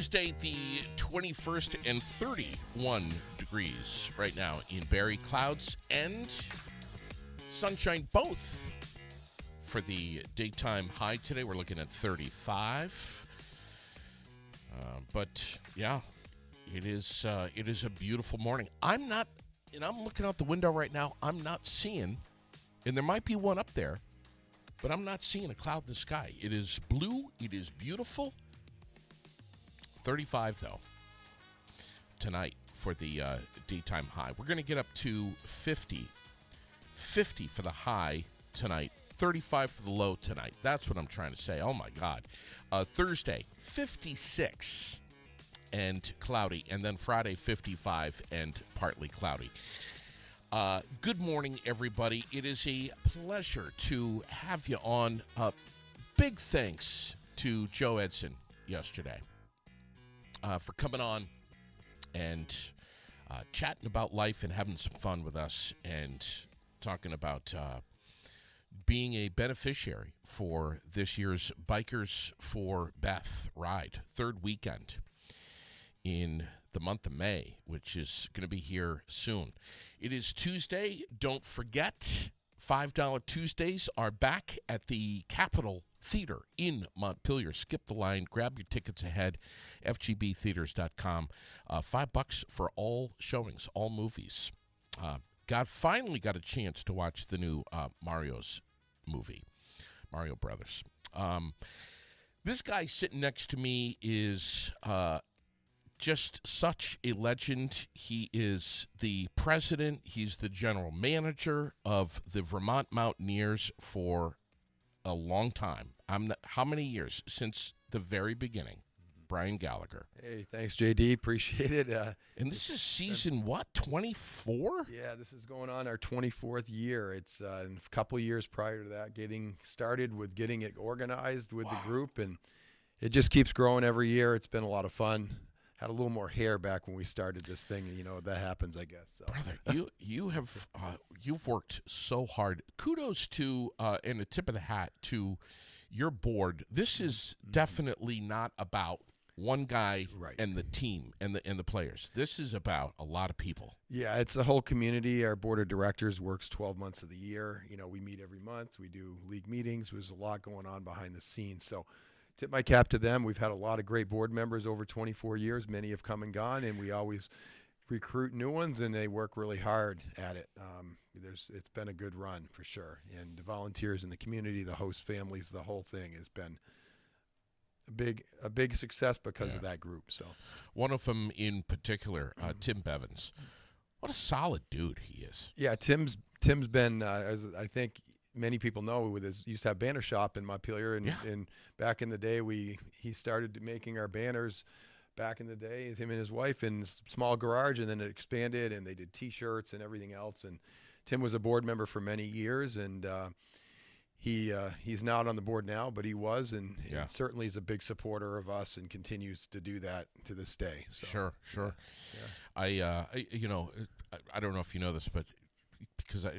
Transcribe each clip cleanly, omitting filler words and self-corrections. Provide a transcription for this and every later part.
Tuesday, the 21st, and 31 degrees right now in Barrie. Clouds and sunshine both for the daytime high today. We're looking at 35. But yeah, it is a beautiful morning. I'm looking out the window right now. I'm not seeing, and there might be one up there, but I'm not seeing a cloud in the sky. It is blue. It is beautiful. 35, though, tonight for the daytime high. We're going to get up to 50. 50 for the high tonight. 35 for the low tonight. That's what I'm trying to say. Oh, my God. Thursday, 56 and cloudy. And then Friday, 55 and partly cloudy. Good morning, everybody. It is a pleasure to have you on. Big thanks to Joe Edson yesterday for coming on and chatting about life and having some fun with us and talking about being a beneficiary for this year's Bikers for Beth ride, third weekend in the month of May, which is going to be here soon. It is Tuesday. Don't forget, $5 Tuesdays are back at the Capitol Theater in Montpelier. Skip the line. Grab your tickets ahead. FGBtheaters.com. $5 for all showings, all movies. Finally got a chance to watch the new Mario's movie, Mario Brothers. This guy sitting next to me is just such a legend. He is the president. He's the general manager of the Vermont Mountaineers for a long time. How many years? Since the very beginning. Brian Gallagher. Hey, thanks, JD. Appreciate it. And this is season, 24? Yeah, this is going on our 24th year. It's a couple of years prior to that, getting started with getting it organized with the group, and it just keeps growing every year. It's been a lot of fun. Had a little more hair back when we started this thing. You know, that happens, I guess. So. Brother, you've worked so hard. Kudos to and a tip of the hat to your board. This is definitely not about one guy and the team and the players. This is about a lot of people. Yeah, it's a whole community. Our board of directors works 12 months of the year. You know, we meet every month. We do league meetings. There's a lot going on behind the scenes. So tip my cap to them. We've had a lot of great board members over 24 years. Many have come and gone, and we always recruit new ones, and they work really hard at it. It's been a good run for sure. And the volunteers in the community, the host families, the whole thing has been a big success because of that group. So one of them in particular, Tim Bevins. What a solid dude he is. Yeah, Tim's been, as I think many people know, used to have banner shop in Montpelier, and back in the day he started making our banners back in the day, him and his wife, in a small garage, and then it expanded, and they did T-shirts and everything else. And Tim was a board member for many years, and he's not on the board now, but he was, and certainly is a big supporter of us and continues to do that to this day. So, Sure. Yeah. I don't know if you know this, but because I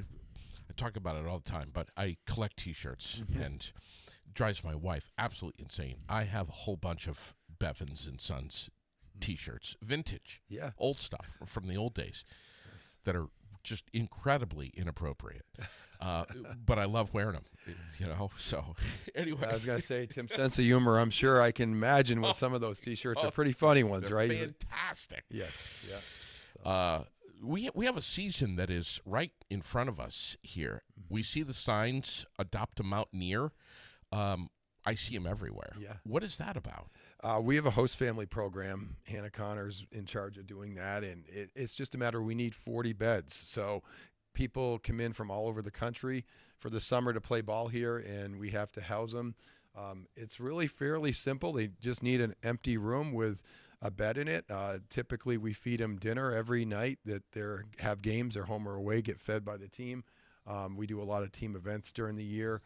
talk about it all the time, but I collect T-shirts, and it drives my wife absolutely insane. I have a whole bunch of Bevins and Sons T-shirts, vintage, old stuff from the old days that are just incredibly inappropriate. But I love wearing them, so anyway. I was going to say, Tim's sense of humor, I'm sure I can imagine what some of those T-shirts are pretty funny ones, they're right? Fantastic. Yes, yeah. So. We have a season that is right in front of us here. We see the signs, Adopt a Mountaineer. I see them everywhere. Yeah. What is that about? We have a host family program. Hannah Connor's in charge of doing that, and it's just a matter we need 40 beds. So people come in from all over the country for the summer to play ball here, and we have to house them. It's really fairly simple. They just need an empty room with a bed in it. Typically, we feed them dinner every night that they have games, they're home or away, get fed by the team. We do a lot of team events during the year.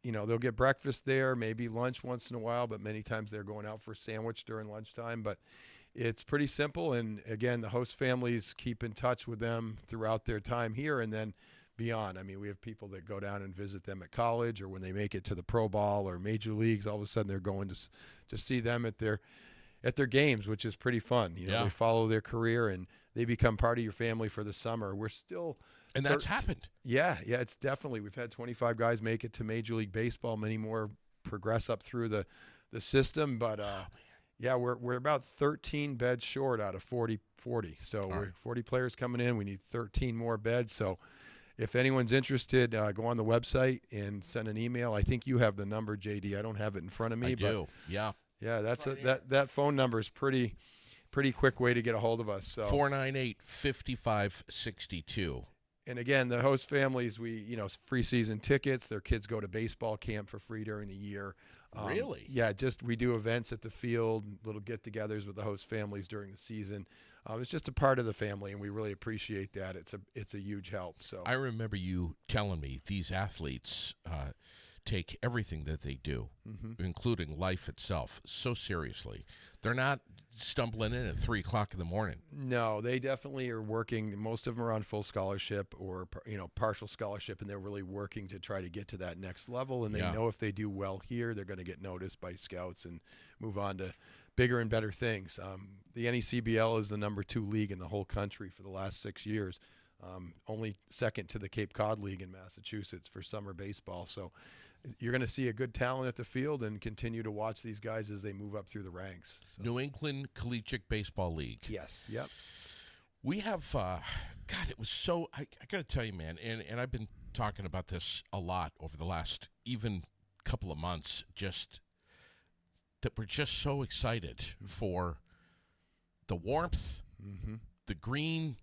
They'll get breakfast there, maybe lunch once in a while, but many times they're going out for a sandwich during lunchtime. But it's pretty simple. And again, the host families keep in touch with them throughout their time here and then beyond. I mean, we have people that go down and visit them at college, or when they make it to the pro ball or major leagues, all of a sudden they're going to see them at their at their games, which is pretty fun. Yeah. They follow their career and they become part of your family for the summer. We're still And that's happened. Yeah, it's definitely. We've had 25 guys make it to Major League Baseball. Many more progress up through the system, but yeah, we're about 13 beds short out of 40. So we're 40 players coming in. We need 13 more beds. So if anyone's interested, go on the website and send an email. I think you have the number, JD. I don't have it in front of me. I do. Yeah. Yeah, that phone number is pretty quick way to get a hold of us. So 498-5562. And again, the host families, free season tickets. Their kids go to baseball camp for free during the year. Really? Yeah, we do events at the field, little get-togethers with the host families during the season. It's just a part of the family, and we really appreciate that. It's a huge help. So I remember you telling me these athletes take everything that they do, including life itself, so seriously. They're not stumbling in at 3 o'clock in the morning. No, they definitely are working. Most of them are on full scholarship or partial scholarship, and they're really working to try to get to that next level. And they know if they do well here, they're going to get noticed by scouts and move on to bigger and better things. The NECBL is the number 2 league in the whole country for the last 6 years. Only second to the Cape Cod League in Massachusetts for summer baseball. So you're going to see a good talent at the field and continue to watch these guys as they move up through the ranks. So. New England Collegiate Baseball League. Yes, yep. We have, God, it was so, I got to tell you, man, and I've been talking about this a lot over the last even couple of months, just that we're just so excited for the warmth, the green,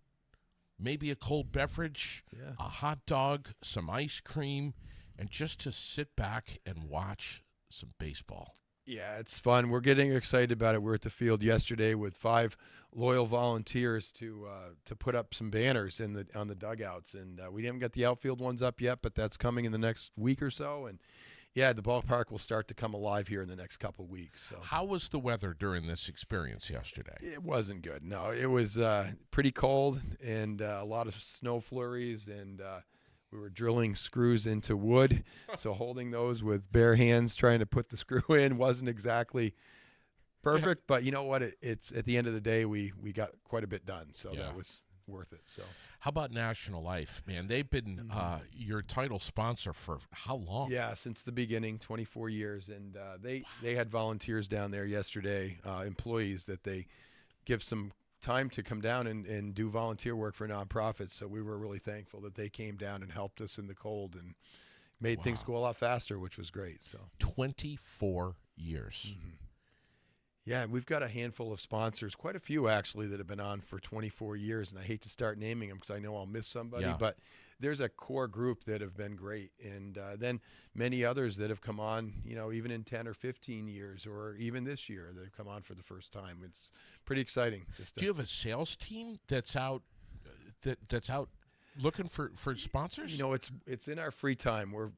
maybe a cold beverage, a hot dog, some ice cream, and just to sit back and watch some baseball. Yeah, it's fun. We're getting excited about it. We were at the field yesterday with 5 loyal volunteers to put up some banners on the dugouts, and we haven't got the outfield ones up yet, but that's coming in the next week or so. And yeah, the ballpark will start to come alive here in the next couple of weeks. So. How was the weather during this experience yesterday? It wasn't good. No, it was pretty cold and a lot of snow flurries, and we were drilling screws into wood, so holding those with bare hands, trying to put the screw in wasn't exactly perfect. But you know what? It's at the end of the day, we got quite a bit done, so that was worth it. So. How about National Life, man? They've been your title sponsor for how long? Yeah, since the beginning, 24 years. And they had volunteers down there yesterday, employees that they give some time to come down and do volunteer work for nonprofits. So we were really thankful that they came down and helped us in the cold and made things go a lot faster, which was great. So 24 years. Yeah, we've got a handful of sponsors, quite a few actually, that have been on for 24 years, and I hate to start naming them because I know I'll miss somebody, but there's a core group that have been great, and then many others that have come on, even in 10 or 15 years, or even this year, they've come on for the first time. It's pretty exciting. Do you have a sales team that's out looking for sponsors? It's in our free time. We're,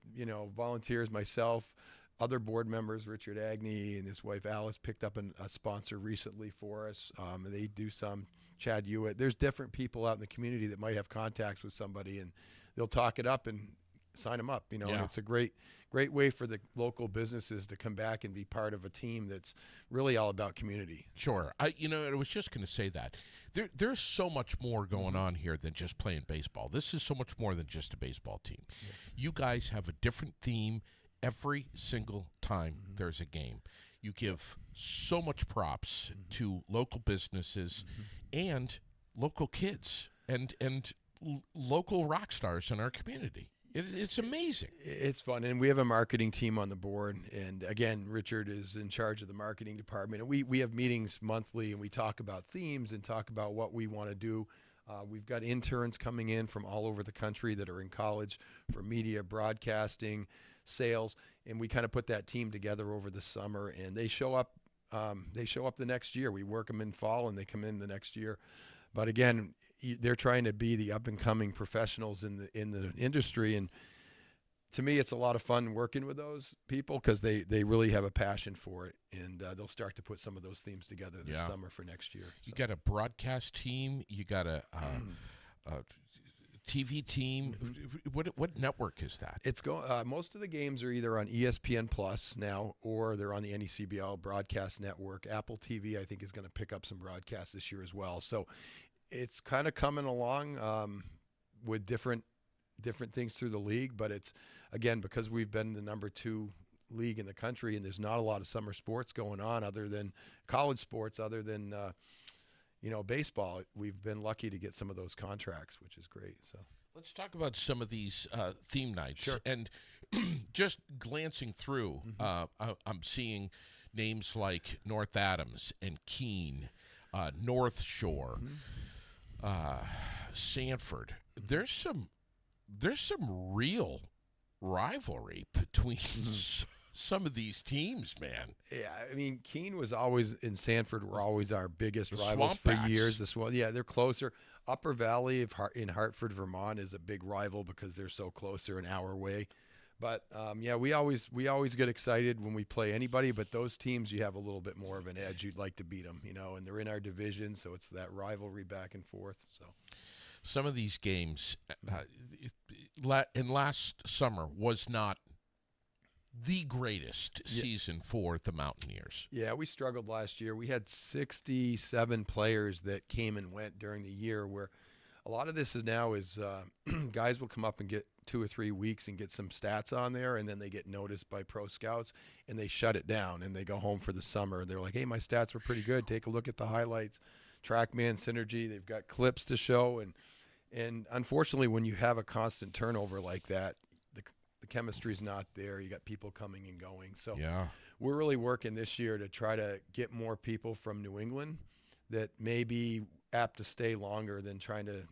volunteers, myself, other board members, Richard Agnew and his wife Alice picked up a sponsor recently for us. They do some, Chad Hewitt. There's different people out in the community that might have contacts with somebody, and they'll talk it up and sign them up. And it's a great way for the local businesses to come back and be part of a team that's really all about community. Sure. I was just going to say that. There's so much more going on here than just playing baseball. This is so much more than just a baseball team. You guys have a different theme every single time there's a game. You give so much props to local businesses and local kids and local rock stars in our community. It's amazing. It's fun, and we have a marketing team on the board. And again, Richard is in charge of the marketing department. And we have meetings monthly, and we talk about themes and talk about what we want to do. We've got interns coming in from all over the country that are in college for media, broadcasting, sales, and we kind of put that team together over the summer, and they show up the next year. We work them in fall, and they come in the next year. But again, they're trying to be the up and coming professionals in the industry, and to me, it's a lot of fun working with those people because they really have a passion for it, and they'll start to put some of those themes together this summer for next year. You got a broadcast team. You got a TV team. What network is that? It's most of the games are either on ESPN Plus now, or they're on the NECBL broadcast network. Apple TV, I think, is going to pick up some broadcasts this year as well. So it's kind of coming along with different things through the league. But it's, again, because we've been the number 2 league in the country, and there's not a lot of summer sports going on other than college sports, other than baseball. We've been lucky to get some of those contracts, which is great. So let's talk about some of these theme nights. Sure. And just glancing through, I'm seeing names like North Adams and Keene, North Shore, Sanford. There's some real rivalry between some of these teams, man. Yeah, I mean, Keene was always, in Sanford, were always our biggest rivals Swamp for Backs. years. They're closer. Upper Valley in Hartford, Vermont, is a big rival because they're so close. They're an hour away. But we always get excited when we play anybody. But those teams, you have a little bit more of an edge. You'd like to beat them, and they're in our division, so it's that rivalry back and forth. So some of these games in last summer was not the greatest season for the Mountaineers. Yeah, we struggled last year. We had 67 players that came and went during the year, where a lot of this is guys will come up and get 2 or 3 weeks and get some stats on there, and then they get noticed by pro scouts, and they shut it down, and they go home for the summer. They're like, hey, my stats were pretty good. Take a look at the highlights. TrackMan Synergy, they've got clips to show. And unfortunately, when you have a constant turnover like that, the chemistry's not there. You got people coming and going. So we're really working this year to try to get more people from New England that may be apt to stay longer than trying to,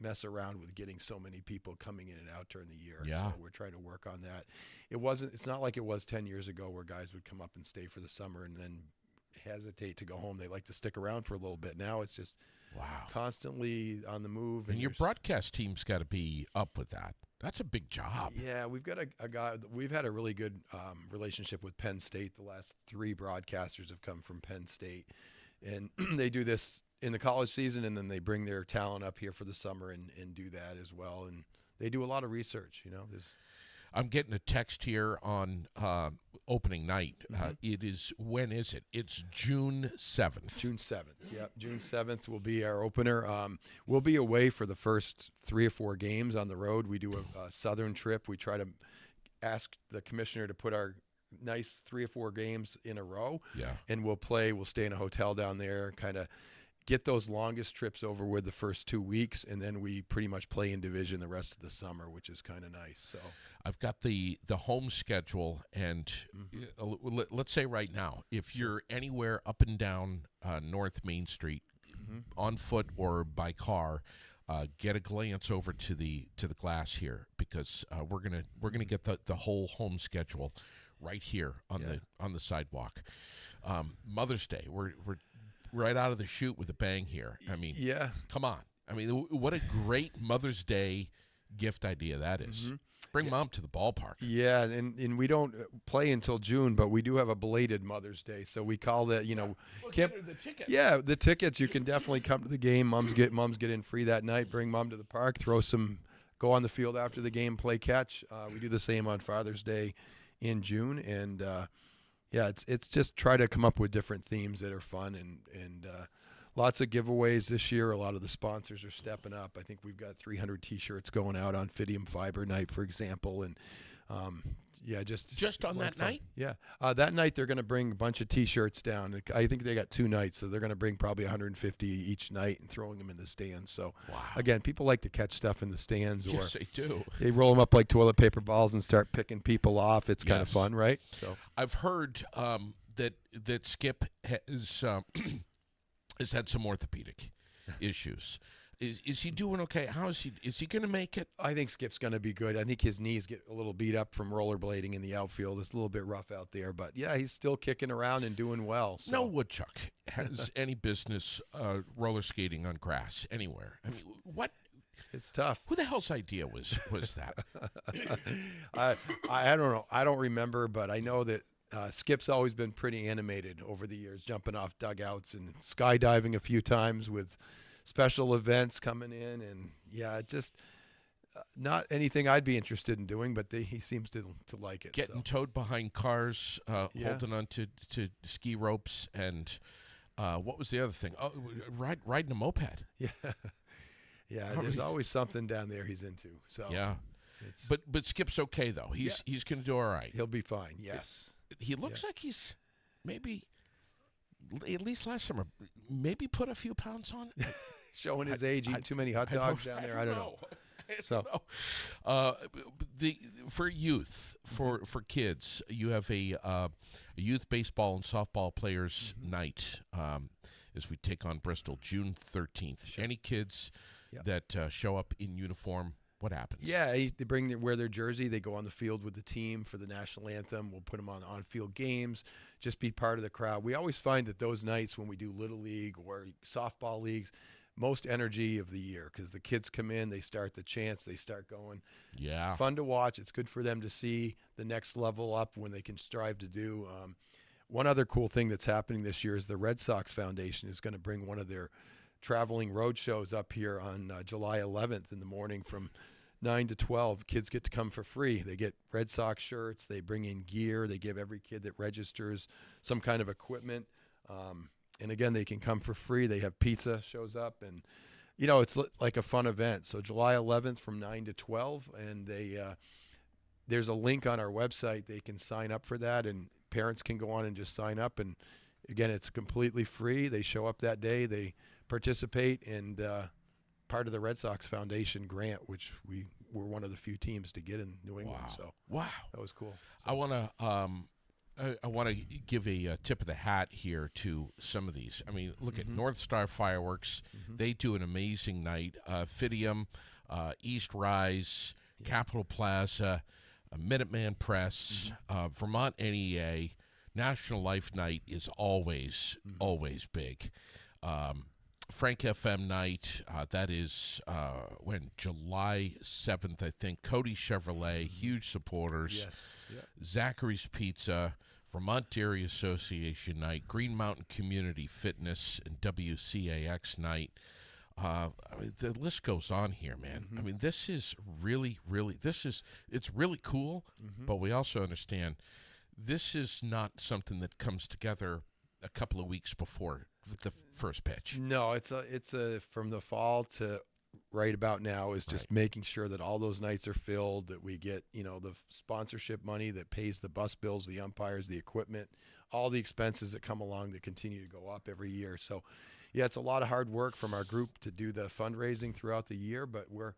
mess around with getting so many people coming in and out during the year. Yeah. So we're trying to work on that. It's not like it was 10 years ago where guys would come up and stay for the summer and then hesitate to go home. They like to stick around for a little bit. Now it's just constantly on the move. And your broadcast team's got to be up with that. That's a big job. Yeah, we've got a guy. We've had a really good relationship with Penn State. The last 3 broadcasters have come from Penn State, and they do this in the college season, and then they bring their talent up here for the summer and do that as well. And they do a lot of research. I'm getting a text here on opening night. When is it? It's June 7th. June 7th. Yep. June 7th will be our opener. We'll be away for the first 3 or 4 games on the road. We do a southern trip. We try to ask the commissioner to put our nice 3 or 4 games in a row. Yeah. And we'll stay in a hotel down there, kind of get those longest trips over with the first 2 weeks, and then we pretty much play in division the rest of the summer, which is kind of nice. So I've got the home schedule, and let's say right now, if you're anywhere up and down North Main Street, on foot or by car, get a glance over to the glass here, because we're gonna get the whole home schedule right here on the sidewalk. Mother's Day, we're right out of the chute with a bang here. I mean, come on. I mean, what a great Mother's Day gift idea that is. Bring mom to the ballpark. Yeah, and we don't play until June, but we do have a belated Mother's Day, so we call that, Well, get her the tickets. Yeah, the tickets. You can definitely come to the game. Moms get in free that night. Bring mom to the park. Go on the field after the game, play catch. We do the same on Father's Day in June, and it's just try to come up with different themes that are fun and lots of giveaways this year. A lot of the sponsors are stepping up. I think we've got 300 T-shirts going out on Fidium Fiber Night, for example, and just on that night. Yeah, that night they're going to bring a bunch of T-shirts down. I think they got 2 nights, so they're going to bring probably 150 each night and throwing them in the stands. So again, people like to catch stuff in the stands, or yes, they do. They roll them up like toilet paper balls and start picking people off. It's kind of fun, right? So I've heard that Skip has had some orthopedic issues. Is he doing okay? How is he? Is he going to make it? I think Skip's going to be good. I think his knees get a little beat up from rollerblading in the outfield. It's a little bit rough out there, but yeah, he's still kicking around and doing well. So. No woodchuck has any business roller skating on grass anywhere. I mean, what? It's tough. Who the hell's idea was that? I don't know. I don't remember, but I know that Skip's always been pretty animated over the years, jumping off dugouts and skydiving a few times with special events coming in, and just not anything I'd be interested in doing, but he seems to like it. Getting towed behind cars, holding on to ski ropes, and what was the other thing? Oh, riding a moped. Yeah. There's always something down there he's into. So yeah, but Skip's okay though. He's going to do all right. He'll be fine. Yes, he looks like he's maybe, at least last summer, maybe put a few pounds on. Showing his age, eating too many hot dogs down there. I don't know. So, for youth, for kids, you have a youth baseball and softball players night as we take on Bristol, June 13th. Sure. Any kids that show up in uniform, what happens? Yeah, they wear their jersey. They go on the field with the team for the national anthem. We'll put them on-field games, just be part of the crowd. We always find that those nights when we do Little League or softball leagues, most energy of the year, because the kids come in, they start the chants, they start going. Yeah. Fun to watch. It's good for them to see the next level up when they can strive to do. One other cool thing that's happening this year is the Red Sox Foundation is going to bring one of their traveling road shows up here on July 11th in the morning from 9 to 12. Kids get to come for free. They get Red Sox shirts. They bring in gear. They give every kid that registers some kind of equipment. And again, they can come for free. They have pizza shows up, and it's like a fun event. So July 11th from 9 to 12, and there's a link on our website. They can sign up for that, and parents can go on and just sign up. And again, it's completely free. They show up that day. They participate, and part of the Red Sox Foundation grant, which we were one of the few teams to get in New England. Wow. So that was cool. So, I want to give a tip of the hat here to some of these. I mean, look at North Star Fireworks. They do an amazing night. Fidium, East Rise, Capitol Plaza, Minuteman Press, Vermont NEA. National Life Night is always big. Frank FM Night, that is when July 7th, I think. Cody Chevrolet, huge supporters. Yes. Yep. Zachary's Pizza, Vermont Dairy Association Night, Green Mountain Community Fitness, and WCAX Night. I mean, the list goes on here, man. I mean, this is really, it's really cool, but we also understand this is not something that comes together a couple of weeks before the first pitch. No, it's from the fall to right about now is just making sure that all those nights are filled, that we get, the sponsorship money that pays the bus bills, the umpires, the equipment, all the expenses that come along that continue to go up every year. So, it's a lot of hard work from our group to do the fundraising throughout the year, but we're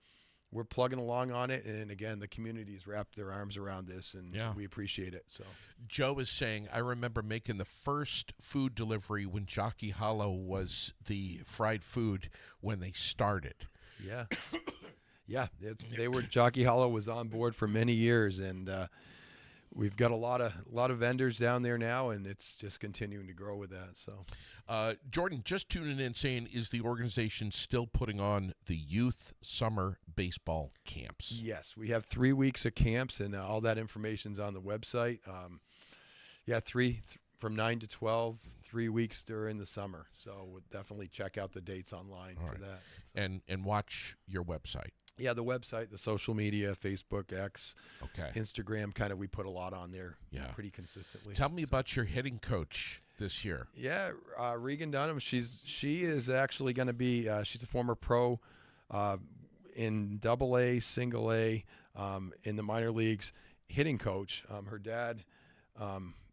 plugging along on it. And again, the community's wrapped their arms around this, and we appreciate it. So Joe is saying, I remember making the first food delivery when Jockey Hollow was the fried food when they started. Yeah. Jockey Hollow was on board for many years, and we've got a lot of vendors down there now, and it's just continuing to grow with that. So, Jordan, just tuning in, saying, is the organization still putting on the youth summer baseball camps? Yes, we have 3 weeks of camps, and all that information's on the website. From 9 to 12, 3 weeks during the summer. So we'll definitely check out the dates online for that. So. And watch your website. Yeah, the website, the social media, Facebook, X, Instagram, kind of we put a lot on there pretty consistently. Tell me about your hitting coach this year. Yeah, Regan Dunham. She is actually going to be, she's a former pro in AA, single A, in the minor leagues, hitting coach. Her dad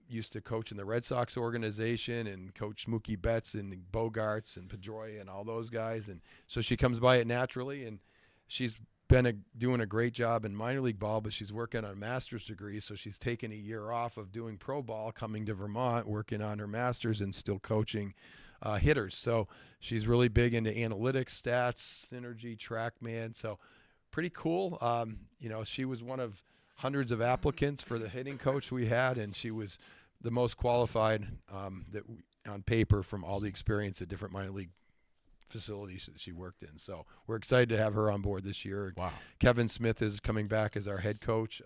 used to coach in the Red Sox organization and coach Mookie Betts and Bogarts and Pedroia and all those guys. And so she comes by it naturally, and she's been doing a great job in minor league ball, but she's working on a master's degree, so she's taken a year off of doing pro ball, coming to Vermont, working on her master's, and still coaching hitters. So she's really big into analytics, stats, synergy, TrackMan. So pretty cool. She was one of hundreds of applicants for the hitting coach we had, and she was the most qualified on paper from all the experience at different minor league facilities that she worked in. So we're excited to have her on board this year. Wow. Kevin Smith is coming back as our head coach.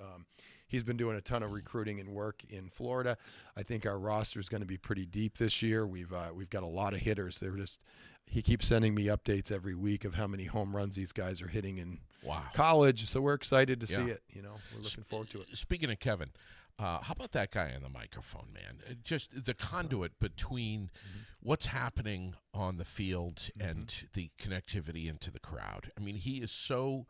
he's been doing a ton of recruiting and work in Florida. I think our roster is going to be pretty deep this year. We've got a lot of hitters. He keeps sending me updates every week of how many home runs these guys are hitting in college. So we're excited to see it. We're looking forward to it. Speaking of Kevin, how about that guy on the microphone, man? Just the conduit between what's happening on the field and the connectivity into the crowd. I mean, he's so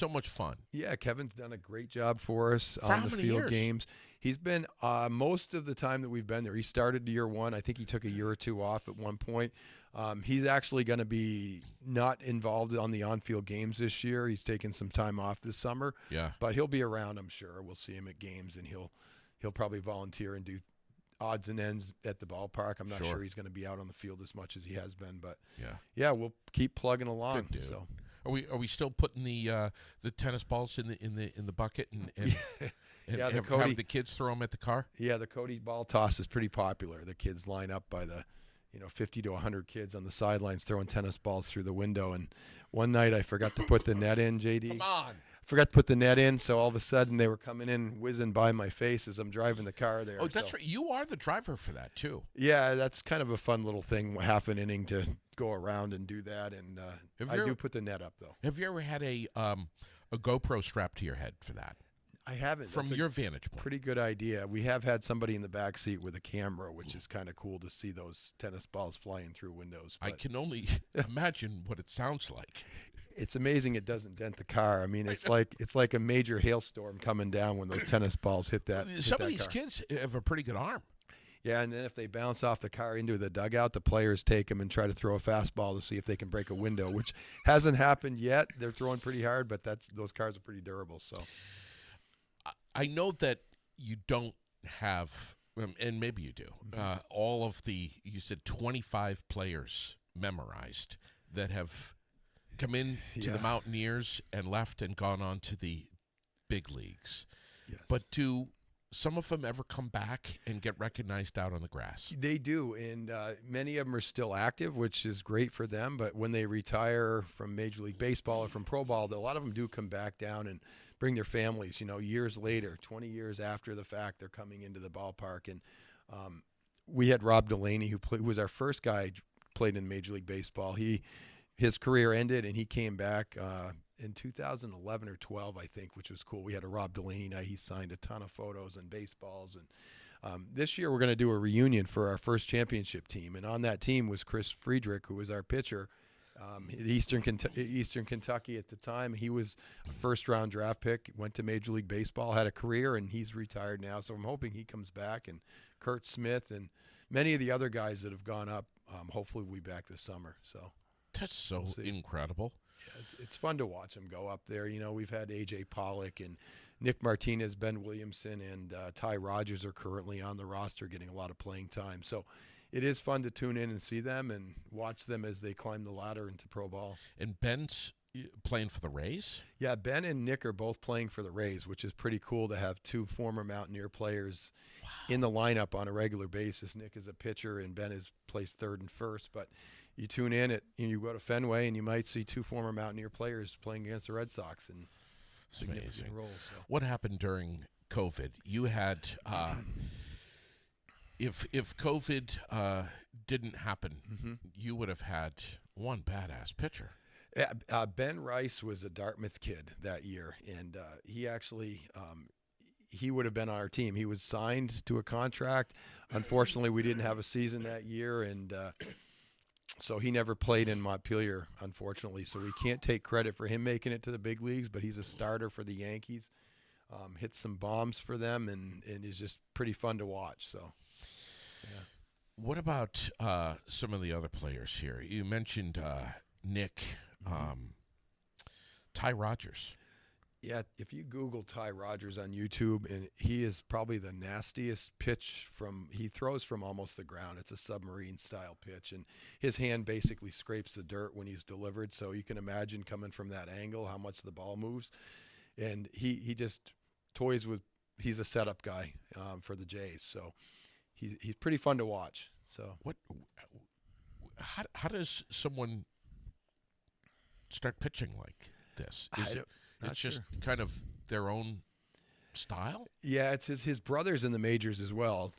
much fun. Yeah, Kevin's done a great job for us For on how the many field years? games. He's been most of the time that we've been there. He started year one. I think he took a year or two off at one point. He's actually going to be not involved on the on-field games this year. He's taking some time off this summer. Yeah. But he'll be around, I'm sure. We'll see him at games, and he'll probably volunteer and do odds and ends at the ballpark. I'm not sure he's going to be out on the field as much as he has been, but yeah, we'll keep plugging along. Good dude. So. Are we still putting the tennis balls in the bucket and have the kids throw them at the car? Yeah, the Cody ball toss is pretty popular. The kids line up by the 50 to 100 kids on the sidelines throwing tennis balls through the window. And one night I forgot to put the net in, JD. Come on. Forgot to put the net in, so all of a sudden they were coming in, whizzing by my face as I'm driving the car there. Oh, that's right. You are the driver for that, too. Yeah, that's kind of a fun little thing, half an inning to go around and do that. And I do put the net up, though. Have you ever had a GoPro strapped to your head for that? I haven't. From your vantage point. Pretty good idea. We have had somebody in the back seat with a camera, which is kind of cool to see those tennis balls flying through windows. I can only imagine what it sounds like. It's amazing it doesn't dent the car. I mean, it's like a major hailstorm coming down when those tennis balls hit that. Some of these kids have a pretty good arm. Yeah, and then if they bounce off the car into the dugout, the players take them and try to throw a fastball to see if they can break a window, which hasn't happened yet. They're throwing pretty hard, but those cars are pretty durable. So I know that you don't have, and maybe you do, all of you said 25 players memorized that have come in to the Mountaineers and left and gone on to the big leagues. Yes. But do some of them ever come back and get recognized out on the grass? They do, and many of them are still active, which is great for them. But when they retire from Major League Baseball or from Pro Ball, a lot of them do come back down and bring their families. Years later, 20 years after the fact, they're coming into the ballpark. And we had Rob Delaney, who was our first guy, played in Major League Baseball. His career ended, and he came back in 2011 or 12, I think, which was cool. We had a Rob Delaney night. He signed a ton of photos and baseballs. And this year we're going to do a reunion for our first championship team. And on that team was Chris Friedrich, who was our pitcher at Eastern Kentucky at the time. He was a first-round draft pick, went to Major League Baseball, had a career, and he's retired now. So I'm hoping he comes back. And Kurt Smith and many of the other guys that have gone up, hopefully will be back this summer. So. That's so incredible. Yeah, it's fun to watch them go up there. We've had A.J. Pollock and Nick Martinez, Ben Williamson, and Ty Rogers are currently on the roster getting a lot of playing time. So it is fun to tune in and see them and watch them as they climb the ladder into pro ball. And Ben's playing for the Rays? Yeah, Ben and Nick are both playing for the Rays, which is pretty cool to have two former Mountaineer players in the lineup on a regular basis. Nick is a pitcher and Ben is plays third and first, but you tune in you go to Fenway and you might see two former Mountaineer players playing against the Red Sox in significant roles. So. What happened during COVID? You had if COVID didn't happen, you would have had one badass pitcher. Ben Rice was a Dartmouth kid that year, and he actually he would have been on our team. He was signed to a contract. Unfortunately, we didn't have a season that year, and so he never played in Montpelier, unfortunately. So we can't take credit for him making it to the big leagues, but he's a starter for the Yankees. Hit some bombs for them, and is just pretty fun to watch. So, yeah. What about some of the other players here? You mentioned Nick, Ty Rogers. Yeah, if you Google Ty Rogers on YouTube, and he is probably the nastiest pitch he throws from almost the ground. It's a submarine style pitch, and his hand basically scrapes the dirt when he's delivered. So you can imagine coming from that angle how much the ball moves. And he just toys with. He's a setup guy for the Jays, so he's pretty fun to watch. So how does someone start pitching like this? It's just kind of their own style? Yeah, it's his brother's in the majors as well,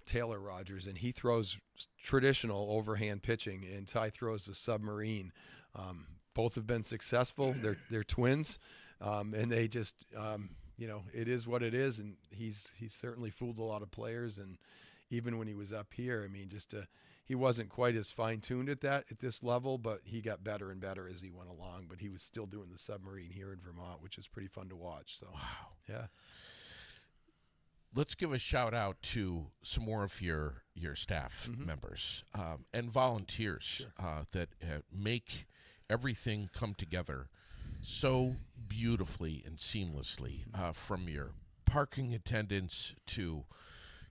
Taylor Rogers, and he throws traditional overhand pitching, and Ty throws the submarine. Both have been successful. They're twins, and they just it is what it is, and he's certainly fooled a lot of players. And even when he was up here, I mean, he wasn't quite as fine-tuned at this level, but he got better and better as he went along. But he was still doing the submarine here in Vermont, which is pretty fun to watch. So, wow. Yeah. Let's give a shout out to some more of your staff members and volunteers that make everything come together so beautifully and seamlessly, from your parking attendants to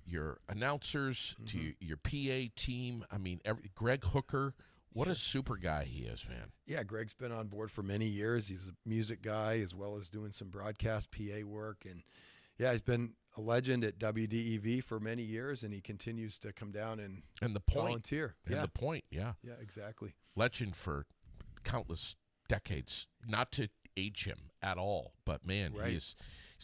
your announcers to your PA team. I mean, Greg Hooker, what a super guy he is, man. Yeah, Greg's been on board for many years. He's a music guy as well as doing some broadcast PA work. And, yeah, he's been a legend at WDEV for many years, and he continues to come down and the point, volunteer. And the point, yeah. Yeah, exactly. Legend for countless decades, not to age him at all, but, man, Right. he's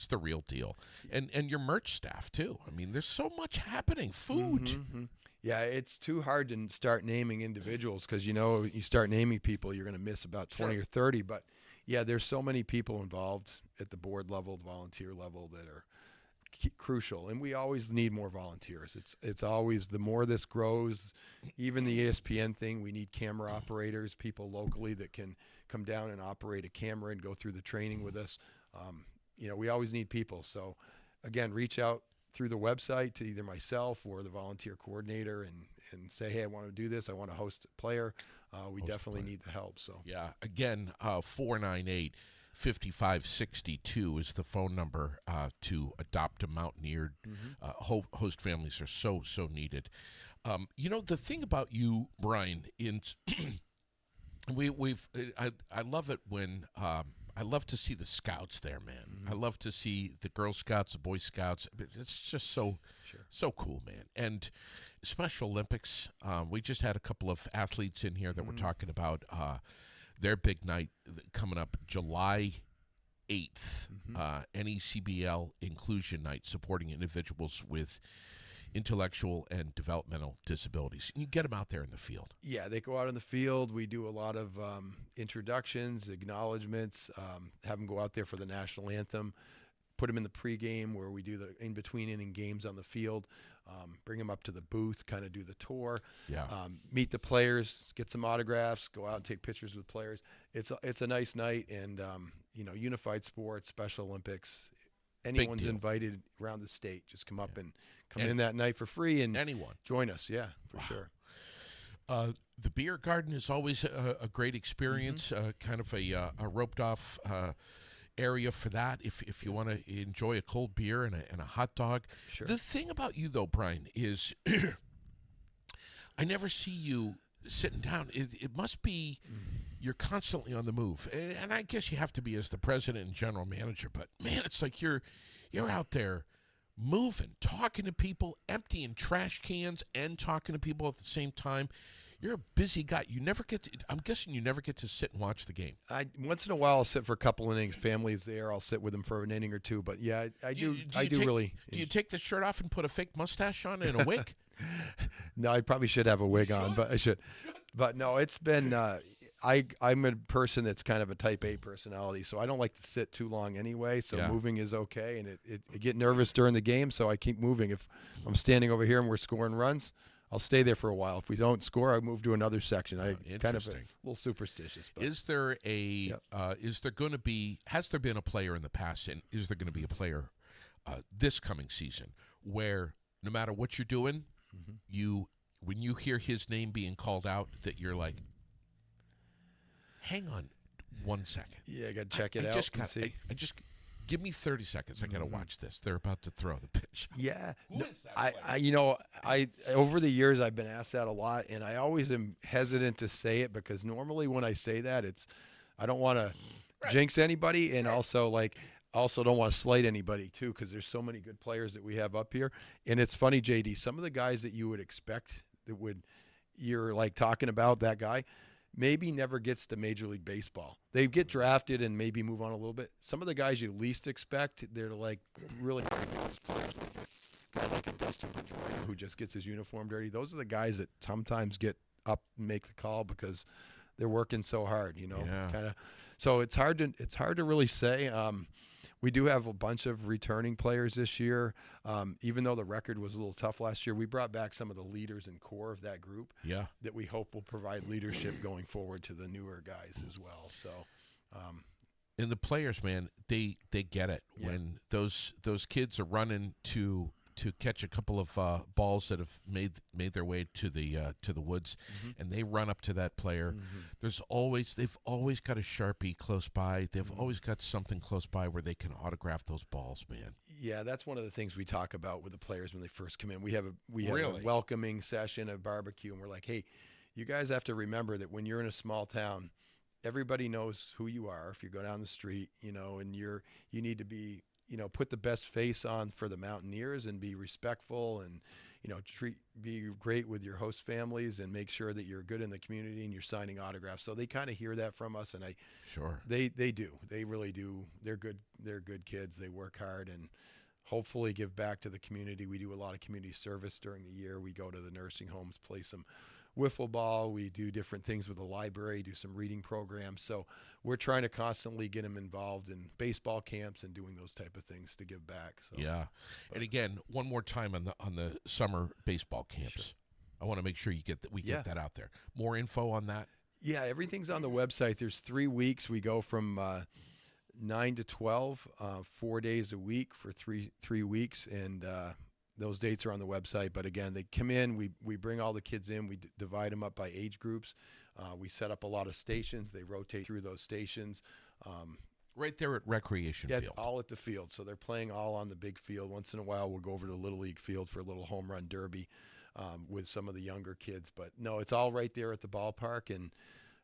the real deal. And your merch staff, too. I mean, there's so much happening. Food. Yeah, it's too hard to start naming individuals because, you start naming people, you're going to miss about 20 or 30. But, yeah, there's so many people involved at the board level, the volunteer level that are crucial. And we always need more volunteers. It's always, the more this grows, even the ESPN thing, we need camera operators, people locally that can come down and operate a camera and go through the training with us. We always need people. So, again, reach out through the website to either myself or the volunteer coordinator and say, hey, I want to do this. I want to host a player. We definitely need the help. So, yeah, again, 498-5562 is the phone number to adopt a Mountaineer. Host families are so needed. The thing about you, Brian, I love it when I love to see the scouts there, man. I love to see the Girl Scouts, the Boy Scouts. It's just so cool, man. And Special Olympics, we just had a couple of athletes in here that were talking about their big night coming up July 8th, NECBL Inclusion Night, supporting individuals with intellectual and developmental disabilities. You get them out there in the field. Yeah, they go out in the field. We do a lot of introductions, acknowledgments, have them go out there for the national anthem, put them in the pregame where we do the in-between inning games on the field, bring them up to the booth, kind of do the tour, meet the players, get some autographs, go out and take pictures with players. It's a nice night, and unified sports, Special Olympics, anyone's invited around the state. Just come up and come in that night for free and join us. Yeah, for sure. The beer garden is always a great experience, kind of a roped off area for that if you want to enjoy a cold beer and a hot dog. Sure. The thing about you, though, Brian, is I never see you sitting down. It must be you're constantly on the move. And I guess you have to be as the president and general manager. But, man, it's like you're out there moving, talking to people, emptying trash cans and talking to people at the same time. You're a busy guy. I'm guessing you never get to sit and watch the game. Once in a while, I'll sit for a couple innings. Family's there. I'll sit with them for an inning or two. But, yeah, I do really. Do you take the shirt off and put a fake mustache on and a wig? No, I probably should have a wig on, but I should. But, no, it's been I'm a person that's kind of a type A personality, so I don't like to sit too long anyway, so moving is okay. And I get nervous during the game, so I keep moving. If I'm standing over here and we're scoring runs, I'll stay there for a while. If we don't score, I move to another section. I kind of a little superstitious. But. Has there been a player in the past, and is there going to be a player this coming season where no matter what you're doing, when you hear his name being called out, that you're like, hang on 1 second. Yeah, I got to check it out and see. Give me 30 seconds. I got to watch this. They're about to throw the pitch. Yeah. Who is that I over the years I've been asked that a lot, and I always am hesitant to say it because normally when I say that, I don't want to jinx anybody, and also don't want to slight anybody too, because there's so many good players that we have up here. And it's funny, JD, some of the guys that you would expect you're like talking about, that guy, maybe never gets to Major League Baseball. They get drafted and maybe move on a little bit. Some of the guys you least expect, they're like really players, like a guy like a Dustin Pedroia who just gets his uniform dirty. Those are the guys that sometimes get up and make the call because they're working so hard, kind of. So it's hard to really say. We do have a bunch of returning players this year. Even though the record was a little tough last year, we brought back some of the leaders and core of that group that we hope will provide leadership going forward to the newer guys as well. So, and the players, man, they get it. When those kids are running to catch a couple of balls that have made their way to the woods, and they run up to that player. They've always got a Sharpie close by. They've always got something close by where they can autograph those balls, man. Yeah, that's one of the things we talk about with the players when they first come in. We have a welcoming session, a barbecue, and we're like, hey, you guys have to remember that when you're in a small town, everybody knows who you are. If you go down the street, and you need to be, put the best face on for the Mountaineers and be respectful and, be great with your host families and make sure that you're good in the community and you're signing autographs. So they kind of hear that from us, and they do. They really do. They're good. They're good kids. They work hard and hopefully give back to the community. We do a lot of community service during the year. We go to the nursing homes, play some wiffle ball. We do different things with the library, do some reading programs. So we're trying to constantly get them involved in baseball camps and doing those type of things to give back. So and again, one more time on the summer baseball camps. Sure. I want to make sure get that out there. More info on that. Yeah, everything's on the website. There's 3 weeks. We go from 9 to 12, 4 days a week for three weeks, and those dates are on the website. But again, they come in, we bring all the kids in, we divide them up by age groups. We set up a lot of stations. They rotate through those stations. Right there at Recreation Field. All at the field. So they're playing all on the big field. Once in a while, we'll go over to the Little League field for a little home run derby with some of the younger kids. But no, it's all right there at the ballpark. And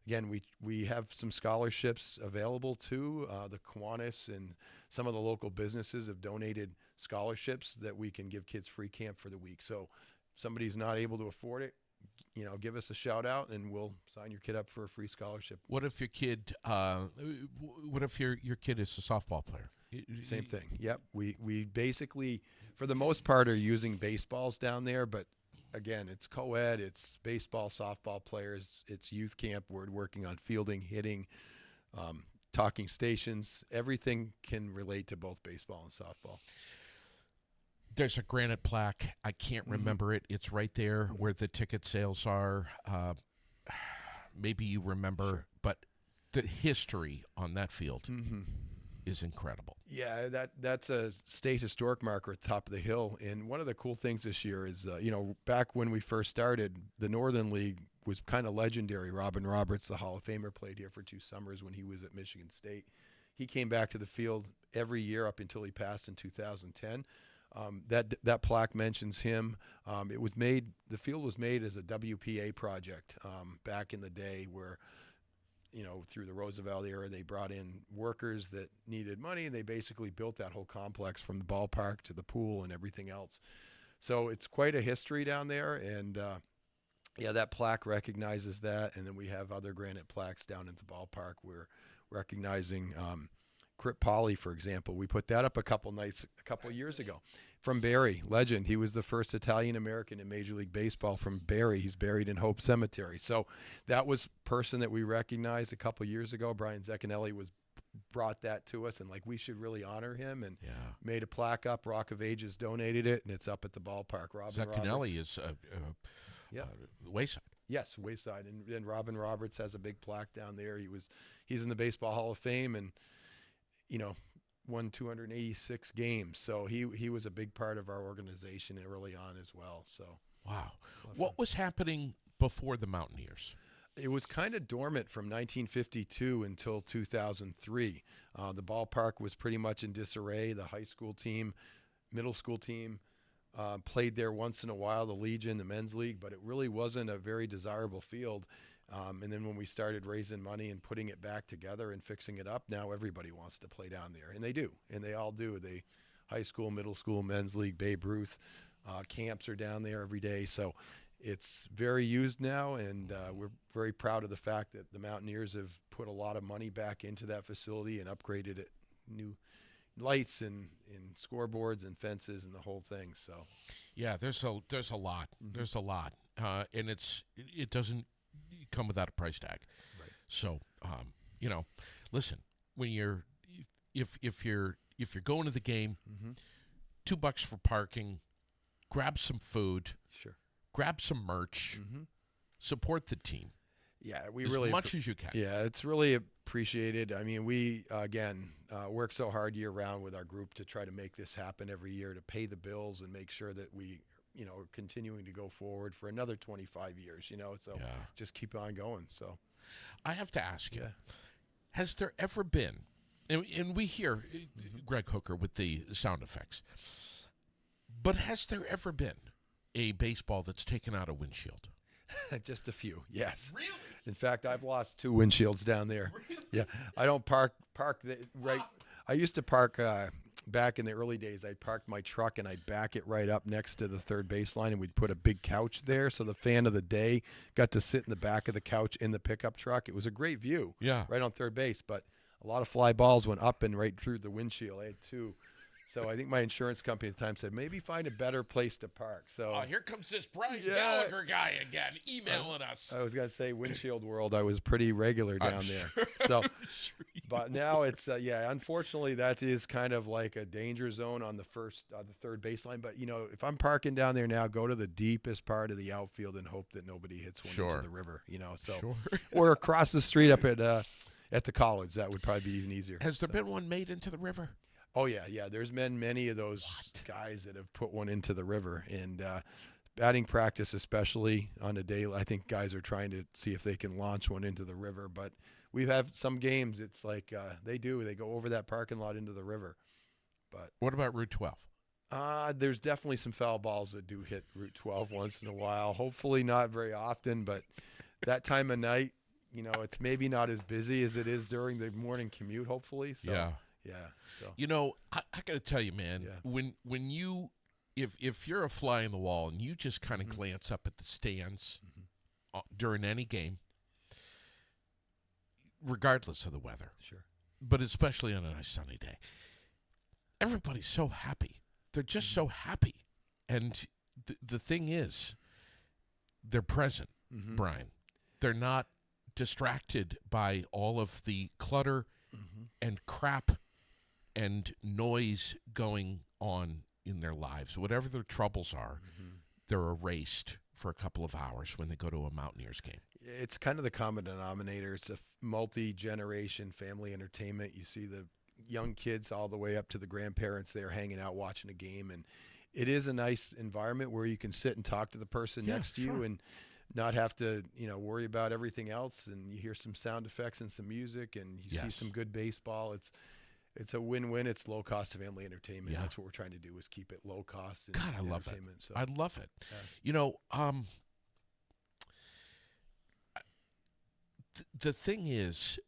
again, we have some scholarships available too. The Kiwanis and some of the local businesses have donated scholarships that we can give kids free camp for the week. So if somebody's not able to afford it, give us a shout out and we'll sign your kid up for a free scholarship. What if your kid? What if your kid is a softball player? Same thing. Yep. We basically, for the most part, are using baseballs down there, but again, it's co-ed, it's baseball, softball players, it's youth camp. We're working on fielding, hitting, talking stations. Everything can relate to both baseball and softball. There's a granite plaque. I can't remember it. It's right there where the ticket sales are. Maybe you remember, but the history on that field is incredible. Yeah, that's a state historic marker at the top of the hill. And one of the cool things this year is, back when we first started, the Northern League was kind of legendary. Robin Roberts, the Hall of Famer, played here for 2 summers when he was at Michigan State. He came back to the field every year up until he passed in 2010. That plaque mentions him. The field was made as a WPA project back in the day where, through the Roosevelt era, they brought in workers that needed money, and they basically built that whole complex from the ballpark to the pool and everything else. So it's quite a history down there, and that plaque recognizes that. And then we have other granite plaques down at the ballpark. We're recognizing Crip Polly, for example. We put that up a couple years ago. From Barrie, legend. He was the first Italian-American in Major League Baseball from Barrie. He's buried in Hope Cemetery. So that was a person that we recognized a couple years ago. Brian Zecchinelli brought that to us, and we should really honor him, and made a plaque up. Rock of Ages donated it, and it's up at the ballpark. Zecchinelli is Wayside. Yes, Wayside. And Robin Roberts has a big plaque down there. He's in the Baseball Hall of Fame, and won 286 games. So he was a big part of our organization early on as well. So wow. What was happening before the Mountaineers? It was kind of dormant from 1952 until 2003. The ballpark was pretty much in disarray. The high school team, middle school team played there once in a while, the Legion, the men's league, but it really wasn't a very desirable field. And then when we started raising money and putting it back together and fixing it up, now everybody wants to play down there. And they do. And they all do. High school, middle school, men's league, Babe Ruth, camps are down there every day. So it's very used now, and we're very proud of the fact that the Mountaineers have put a lot of money back into that facility and upgraded it, new lights and scoreboards and fences and the whole thing. So, yeah, there's a lot. There's a lot, and it doesn't come without a price tag. Right. So, listen, when if you're going to the game, $2 for parking, grab some food, sure, grab some merch, support the team. Yeah, we as really much as you can. Yeah, it's really appreciated. I mean, we again work so hard year round with our group to try to make this happen every year, to pay the bills and make sure that we, are continuing to go forward for another 25 years. So just keep on going. So I have to ask you, has there ever been, and we hear Greg Hooker with the sound effects, but has there ever been a baseball that's taken out a windshield? Just a few, yes. Really? In fact, I've lost 2 windshields down there. Really? Yeah, I don't park right. I used to park back in the early days. I'd park my truck and I'd back it right up next to the third baseline, and we'd put a big couch there, so the fan of the day got to sit in the back of the couch in the pickup truck. It was a great view, right on third base, but a lot of fly balls went up and right through the windshield. I had 2. So I think my insurance company at the time said, maybe find a better place to park. So here comes this Brian Gallagher guy again, emailing us. I was going to say windshield world. I was pretty regular down there. So, but now it's, unfortunately that is kind of like a danger zone on the third baseline. But, if I'm parking down there now, go to the deepest part of the outfield and hope that nobody hits one into the river, or across the street up at the college. That would probably be even easier. Has there been one made into the river? Oh, yeah. There's been many of those guys that have put one into the river. And batting practice, especially on a day, I think guys are trying to see if they can launch one into the river. But we've had some games, it's like they go over that parking lot into the river. But what about Route 12? There's definitely some foul balls that do hit Route 12 once in a while. Hopefully not very often, but that time of night, it's maybe not as busy as it is during the morning commute, hopefully. So. Yeah. Yeah. So I got to tell you, man, when you if you're a fly in the wall and you just kind of glance up at the stands during any game, regardless of the weather, but especially on a nice sunny day, everybody's so happy. They're just so happy, and the thing is, they're present, Brian. They're not distracted by all of the clutter and crap and noise going on in their lives. Whatever their troubles are, they're erased for a couple of hours when they go to a Mountaineers game. It's kind of the common denominator. It's a multi-generation family entertainment. You see the young kids all the way up to the grandparents there hanging out watching a game, and it is a nice environment where you can sit and talk to the person next to you and not have to, worry about everything else, and you hear some sound effects and some music, and you see some good baseball. It's a win-win. It's low-cost family entertainment. Yeah. That's what we're trying to do, is keep it low cost. God, I love it. So. I love it. The thing is,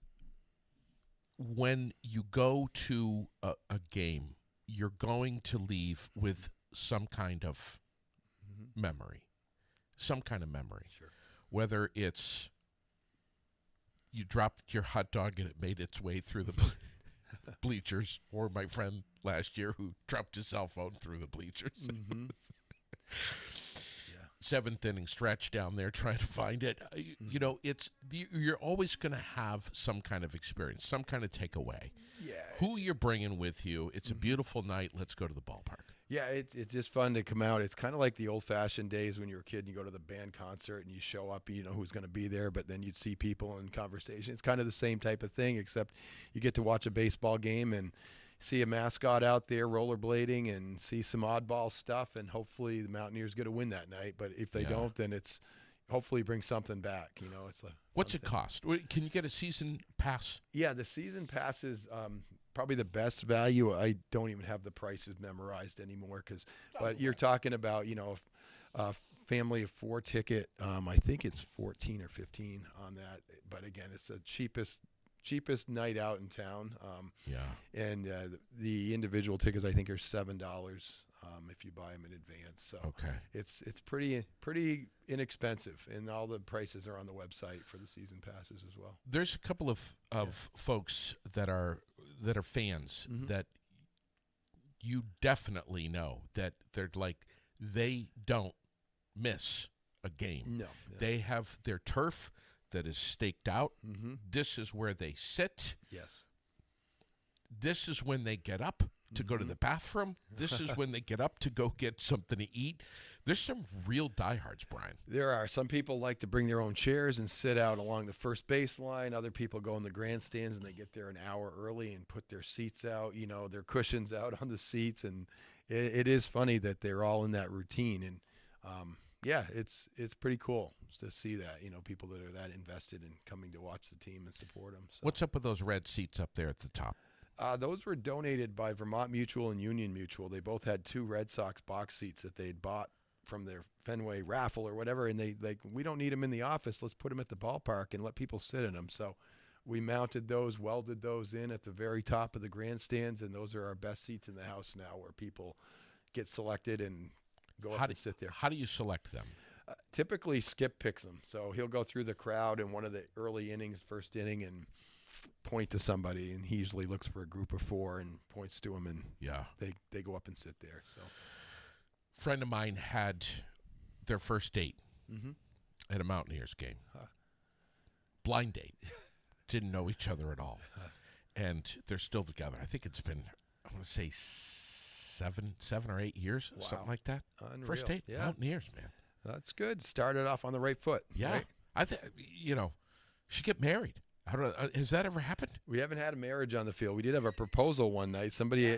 when you go to a game, you're going to leave with some kind of memory. Some kind of memory. Sure. Whether it's you dropped your hot dog and it made its way through the bleachers, or my friend last year who dropped his cell phone through the bleachers. Seventh inning stretch down there trying to find it. You're always going to have some kind of experience, some kind of takeaway. Yeah. Who you're bringing with you. It's a beautiful night. Let's go to the ballpark. Yeah, it's just fun to come out. It's kind of like the old-fashioned days when you were a kid and you go to the band concert and you show up, you know who's going to be there, but then you'd see people in conversation. It's kind of the same type of thing, except you get to watch a baseball game and see a mascot out there rollerblading and see some oddball stuff, and hopefully the Mountaineers get a win that night. But if they don't, then it's hopefully bring something back. It's a What's it cost? Can you get a season pass? Yeah, the season pass is probably the best value. I don't even have the prices memorized anymore, but you're talking about, a family of 4 ticket. I think it's 14 or 15 on that. But again, it's the cheapest night out in town. And the individual tickets, I think, are $7 if you buy them in advance. So Okay. it's pretty inexpensive, and all the prices are on the website for the season passes as well. There's a couple of folks that are fans that you definitely know that they're like, they don't miss a game. No. They have their turf that is staked out. Mm-hmm. This is where they sit. Yes. This is when they get up to go to the bathroom. This is when they get up to go get something to eat. There's some real diehards, Brian. There are. Some people like to bring their own chairs and sit out along the first baseline. Other people go in the grandstands and they get there an hour early and put their seats out, their cushions out on the seats. And it is funny that they're all in that routine. And, it's pretty cool to see that, people that are that invested in coming to watch the team and support them. So. What's up with those red seats up there at the top? Those were donated by Vermont Mutual and Union Mutual. They both had 2 Red Sox box seats that they had bought from their Fenway raffle or whatever, and we don't need them in the office. Let's put them at the ballpark and let people sit in them. So we mounted those, welded those in at the very top of the grandstands, and those are our best seats in the house now, where people get selected and go up and sit there. How do you select them? Typically, Skip picks them. So he'll go through the crowd in one of the early innings, first inning, and point to somebody, and he usually looks for a group of 4 and points to them, and they go up and sit there. So, friend of mine had their first date at a Mountaineers game. Blind date. Didn't know each other at all. And they're still together. I think it's been, I want to say 7 or 8 years, something like that. Unreal. First date, Mountaineers, man. That's good. Started off on the right foot. Yeah. Right? I think, should get married. I don't know. Has that ever happened? We haven't had a marriage on the field. We did have a proposal one night. Somebody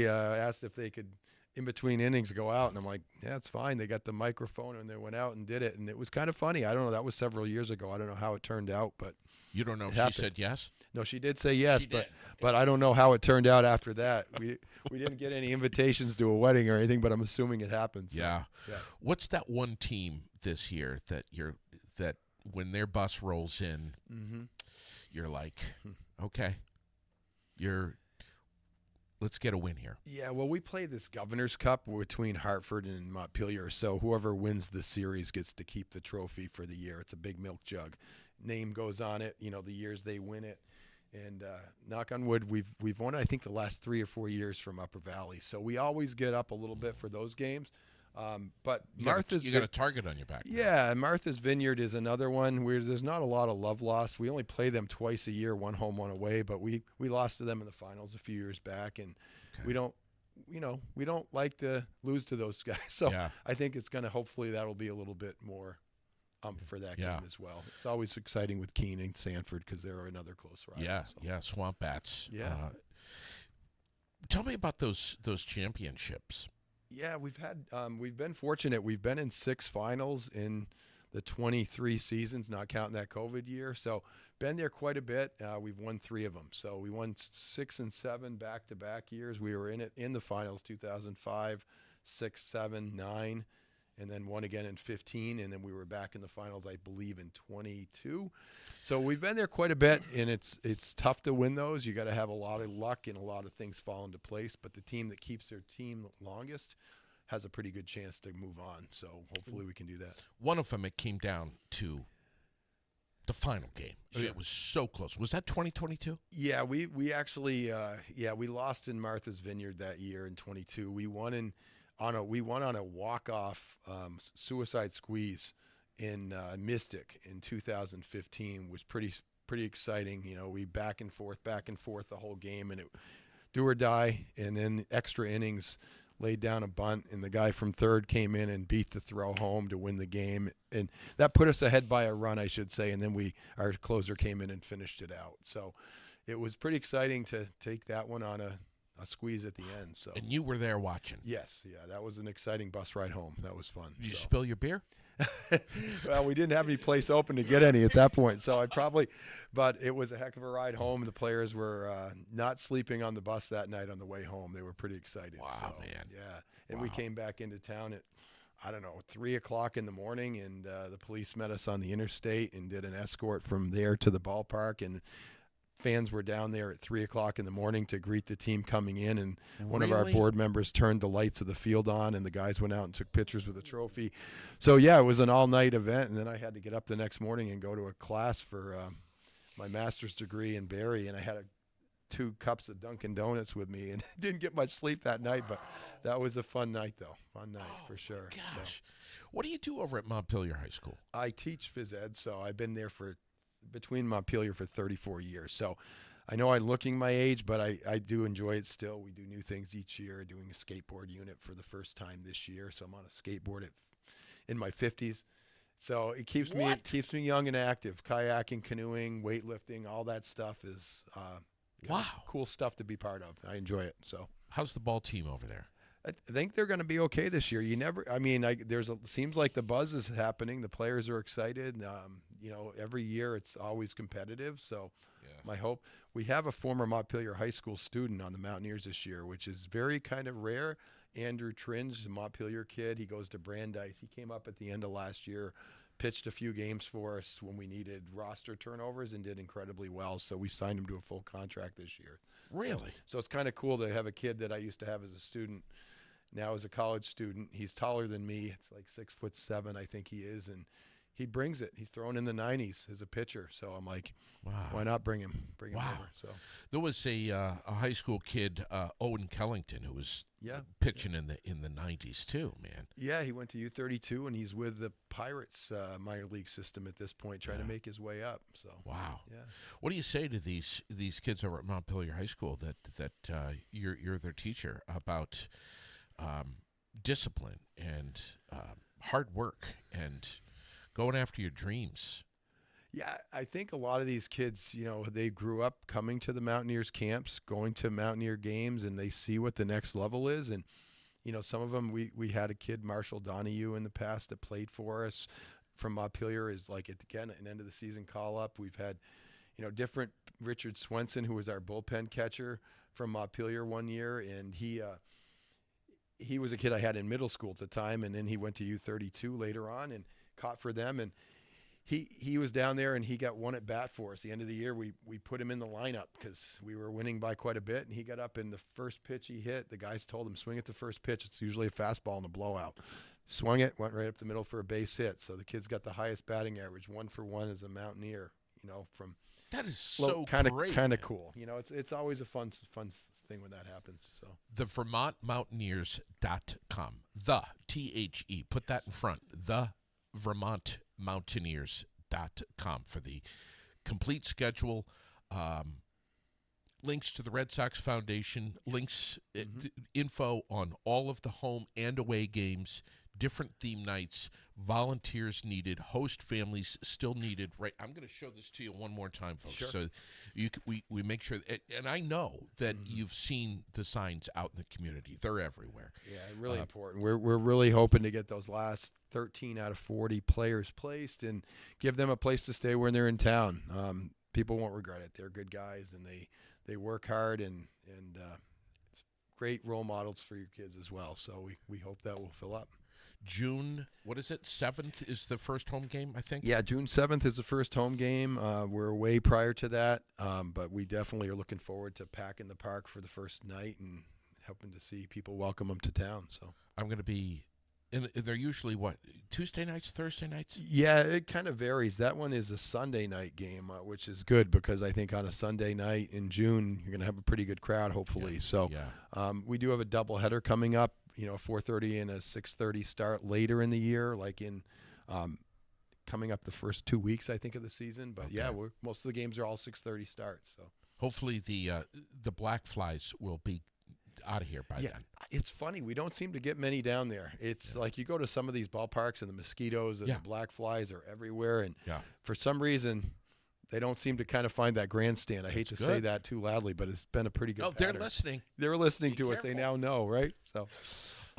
asked if they could, in between innings, go out, and I'm like, yeah, it's fine. They got the microphone, and they went out and did it, and it was kind of funny. I don't know. That was several years ago. I don't know how it turned out, but you don't know if she said yes? No, she did say yes, but I don't know how it turned out after that. We didn't get any invitations to a wedding or anything, but I'm assuming it happened. So, yeah. What's that one team this year that when their bus rolls in, you're like, okay, let's get a win here. Yeah, well, we play this Governor's Cup between Hartford and Montpelier, so whoever wins the series gets to keep the trophy for the year. It's a big milk jug. Name goes on it, the years they win it. And knock on wood, we've won it, I think, the last 3 or 4 years from Upper Valley. So we always get up a little bit for those games. But you got a target on your back. Yeah, Martha's Vineyard is another one where there's not a lot of love lost. We only play them twice a year, one home, one away. But we lost to them in the finals a few years back, and we don't like to lose to those guys. So I think it's going to, hopefully that'll be a little bit more for that game as well. It's always exciting with Keene and Sanford because they're another close rival. Swamp Bats. Yeah. Tell me about those championships. Yeah, we've been fortunate. We've been in 6 finals in the 23 seasons, not counting that COVID year. So been there quite a bit. We've won 3 of them. So we won 6 and 7 back-to-back years. We were in the finals 2005, 6, 7, 9, and then won again in 15. And then we were back in the finals, I believe, in 22. So we've been there quite a bit, and it's tough to win those. You got to have a lot of luck and a lot of things fall into place. But the team that keeps their team longest has a pretty good chance to move on. So hopefully we can do that. One of them, it came down to the final game. It was so close. Was that 2022? Yeah, we actually we lost in Martha's Vineyard that year in 22. We won on a walk-off suicide squeeze in Mystic in 2015. Was pretty exciting. We back and forth the whole game, and it do or die. And then extra innings, laid down a bunt, and the guy from third came in and beat the throw home to win the game, and that put us ahead by a run, I should say. And then our closer came in and finished it out. So it was pretty exciting to take that one on a squeeze at the end. So. And you were there watching. Yes, that was an exciting bus ride home. That was fun. Did you spill your beer? Well, we didn't have any place open to get any at that point, so but it was a heck of a ride home. The players were not sleeping on the bus that night on the way home. They were pretty excited. Wow, man. Yeah, and we came back into town at, 3 o'clock in the morning, and the police met us on the interstate and did an escort from there to the ballpark, and fans were down there at 3:00 in the morning to greet the team coming in, and one of our Really? board members turned the lights of the field on, and the guys went out and took pictures with the trophy. So yeah, it was an all-night event, and then I had to get up the next morning and go to a class for my master's degree in Barrie, and I had 2 cups of Dunkin' Donuts with me, and didn't get much sleep that night, but that was a fun night, though. Fun night for sure. Gosh. So, What do you do over at Montpelier High School? I teach phys ed, so I've been there between Montpelier for 34 years. So I know I'm looking my age, but I do enjoy it still. We do new things each year, doing a skateboard unit for the first time this year. So I'm on a skateboard in my 50s. So it keeps me young and active. Kayaking, canoeing, weightlifting, all that stuff is cool stuff to be part of. I enjoy it. So How's the ball team over there? I think they're going to be okay this year. Seems like the buzz is happening. The players are excited. Every year it's always competitive. So my hope, we have a former Montpelier High School student on the Mountaineers this year, which is very kind of rare. Andrew Tringe, a Montpelier kid. He goes to Brandeis. He came up at the end of last year, pitched a few games for us when we needed roster turnovers, and did incredibly well. So we signed him to a full contract this year. Really? So it's kind of cool to have a kid that I used to have as a student, now as a college student. He's taller than me. It's like 6'7", I think he is, and he brings it. He's thrown in the 90s as a pitcher. So I'm like, Wow. why not bring him over? So There was a high school kid, Owen Kellington, who was pitching in the 90s too, man. Yeah, he went to U32, and he's with the Pirates minor league system at this point, trying to make his way up. So Wow. yeah. What do you say to these kids over at Montpelier High School that you're their teacher about discipline and hard work and going after your dreams? Yeah, I think a lot of these kids, they grew up coming to the Mountaineers camps, going to Mountaineer games, and they see what the next level is. And, some of them, we had a kid, Marshall Donahue, in the past that played for us from Montpelier, is like, an end of the season call up. We've had, different Richard Swenson, who was our bullpen catcher from Montpelier one year, and he was a kid I had in middle school at the time, and then he went to U32 later on and caught for them. And he was down there, and he got one at bat for us. The end of the year, we put him in the lineup because we were winning by quite a bit, and he got up in the first pitch he hit. The guys told him, swing at the first pitch. It's usually a fastball in a blowout. Swung it, went right up the middle for a base hit. So the kid's got the highest batting average, 1-for-1 as a Mountaineer, from That is so great. Kind of cool. It's always a fun thing when that happens. So The VermontMountaineers.com. The THE. Put that in front. The VermontMountaineers.com for the complete schedule. Links to the Red Sox Foundation. Links, info on all of the home and away games. Different theme nights, volunteers needed, host families still needed. Right, I'm going to show this to you one more time, folks. Sure. So we make sure, and I know that you've seen the signs out in the community. They're everywhere. Yeah, really important. We're really hoping to get those last 13 out of 40 players placed and give them a place to stay when they're in town. People won't regret it. They're good guys, and they work hard, and great role models for your kids as well. So we hope that will fill up. June, what is it, 7th is the first home game, I think? Yeah, June 7th is the first home game. We're away prior to that, but we definitely are looking forward to packing the park for the first night and hoping to see people welcome them to town. So I'm going to be, and they're usually, what, Tuesday nights, Thursday nights? Yeah, it kind of varies. That one is a Sunday night game, which is good because I think on a Sunday night in June, you're going to have a pretty good crowd, hopefully. So we do have a doubleheader coming up. A 4:30 and a 6:30 start later in the year, like in coming up the first 2 weeks, I think, of the season. But most of the games are all 6:30 starts. So hopefully the black flies will be out of here by then. It's funny, we don't seem to get many down there. It's like you go to some of these ballparks and the mosquitoes and the black flies are everywhere, and for some reason they don't seem to kind of find that grandstand. I hate to say that too loudly, but it's been a pretty good pattern. They're listening. They're listening to us. Careful. They now know, right? So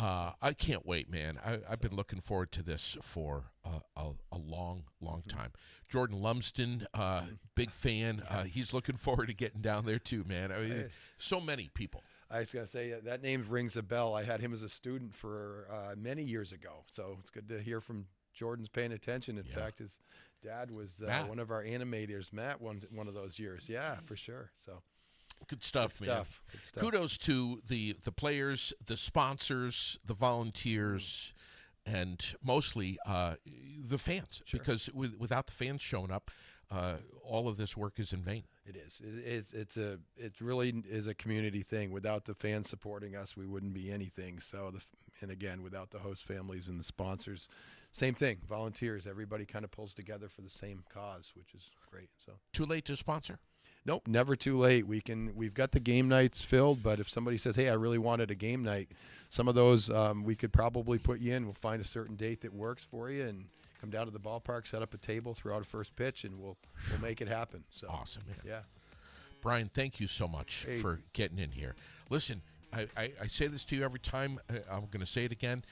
I can't wait, man. I've been looking forward to this for a long time. Jordan Lumsden, big fan. He's looking forward to getting down there too, man. I mean, so many people. I was going to say that name rings a bell. I had him as a student for many years ago, so it's good to hear from Jordan's paying attention. In fact, his Dad was Matt. one of our animators. Matt won one of those years. Yeah, for sure. So Good stuff, good man. stuff. Good stuff. Kudos to the players, the sponsors, the volunteers, and mostly the fans. Sure. Because without the fans showing up, all of this work is in vain. It is. It really is a community thing. Without the fans supporting us, we wouldn't be anything. So and again, without the host families and the sponsors, same thing. Volunteers, everybody kind of pulls together for the same cause, which is great. So Too late to sponsor? nope, never too late. We've got the game nights filled, but if somebody says, "Hey, I really wanted a game night," some of those we could probably put you in. We'll find a certain date that works for you and come down to the ballpark, set up a table, throw out a first pitch, and we'll make it happen. So Awesome, man. yeah. Brian, thank you so much for getting in here. Listen, I say this to you every time. I'm going to say it again.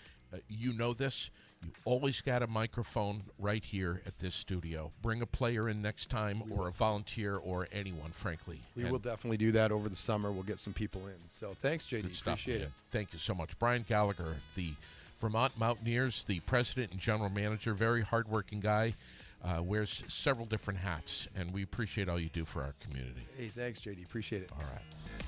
You know this. You always got a microphone right here at this studio. Bring a player in next time, or a volunteer, or anyone, frankly. We will definitely do that over the summer. We'll get some people in. So thanks, JD. Good stuff, Appreciate man. it. Thank you so much. Brian Gallagher, the Vermont Mountaineers, the president and general manager, very hardworking guy, wears several different hats, and we appreciate all you do for our community. Hey, thanks, JD. Appreciate it. All right.